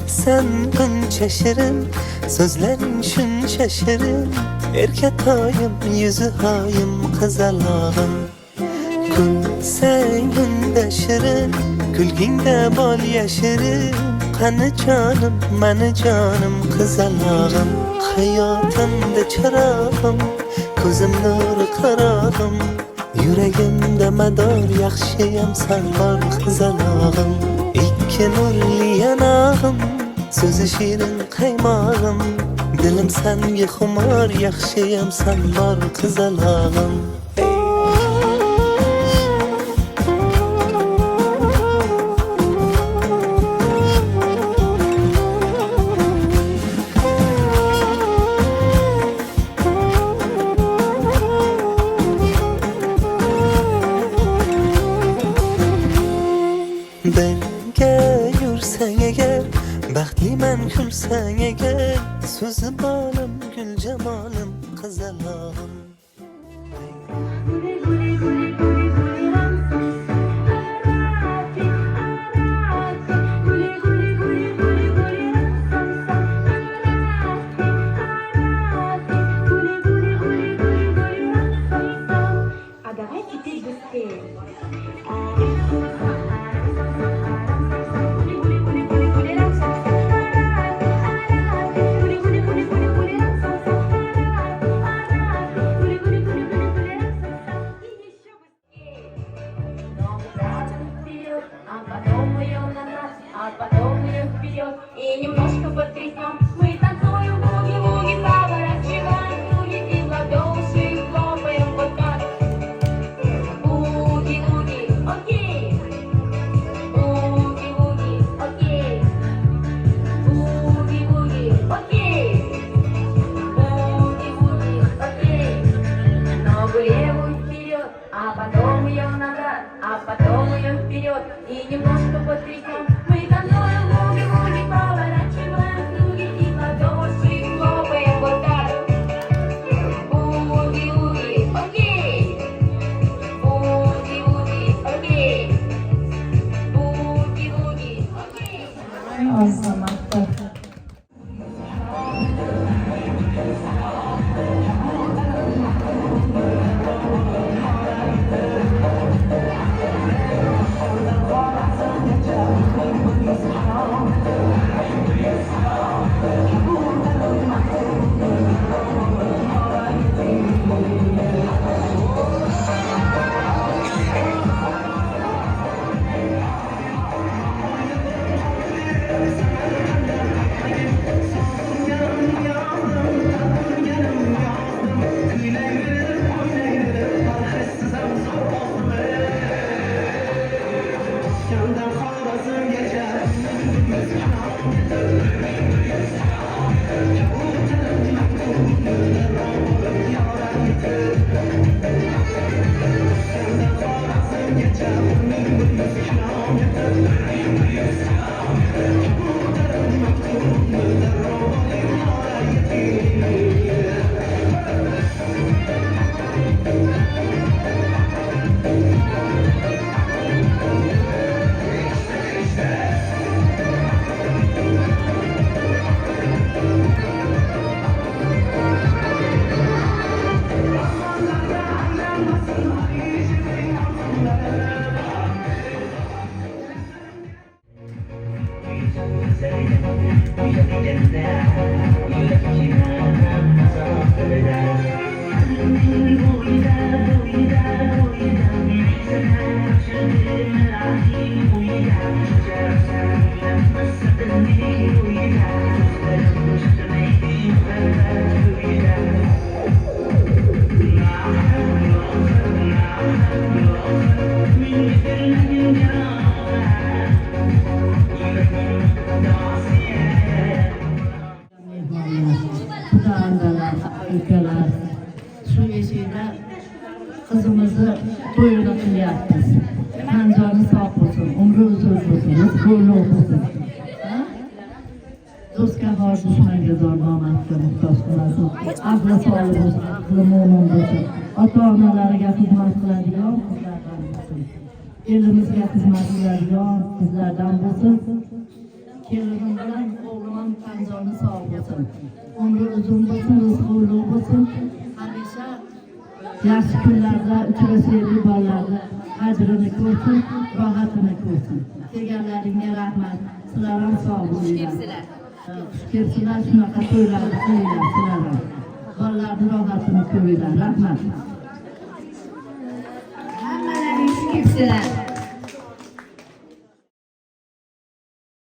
Sen buncha shirin, so'zlaring shuncha shirin. Erkatoyim, yuzi hoyim, qizalog'im. Kulsang unda shirin, kulgingda bol yashirin. Qani jonim, mani jonim, qizalog'im. Hayotimda chirog'im, ko'zim nuri qarog'im. Yuragimda mador, yaxshiyam san bor, qizalog'im. Ikki nurli yanog'im, so'zi shirin qaymog'im. Dilim sanga xumor, yaxshiyam san bor, qizalog'im. Birga yursang agar, baxtliman kulsang agar. So'zi bolim, gul jamolim, qizalog'im. А давайте петь быстрее. А потом ее вперед и немножко потряснем. Мы танцуем буги-вуги, поворачиваем ноги и в ладоши хлопаем вот так. Буги-вуги, окей. Буги-вуги, окей. Буги-вуги, окей. Буги-вуги, окей. Ногу левую вперед, а потом ее назад, а потом ее вперед и немножко потряснем. Мы танцуем буги-вуги, поворачиваем ноги и в ладоши хлопаем вот так. Буги-вуги, окей. Буги-вуги, окей. Буги-вуги, окей. Azamatta. Ülkeler şu yeşilde kızımızı doyurda kılyapız. Kancanı sağ olsun, umru uzun olsun, uğurlu olsun. Do'stga bor, dushmanga zor, omadga muhtoj qilasin. Aqli sog'lik bo'lsin, aqli mo'min bo'lsin. Ota-onalariga xizmat qiladigan qizlardan bo'lsin. Elimizga xizmat qiladigan qizlardan bo'lsin. Kelinim bilan o'g'lim tan joni sog' bo'lsin. Umri uzun bo'lsin, rizqi ulug' bo'lsin. Hamisha yaxshi kunlarda uchrashaylik bolalarda ajrini ko'rsin, rohatini ko'rsin. Kelganlaringga rahmat. Sizlar ham sog' bo'linglar. Xush kelibsizlar, shunaqa to'ylarni qilinglar sizlar ham. Bolalarni rohatini ko'ringlar. Rahmat. Hammalaringiz kelibsizlar.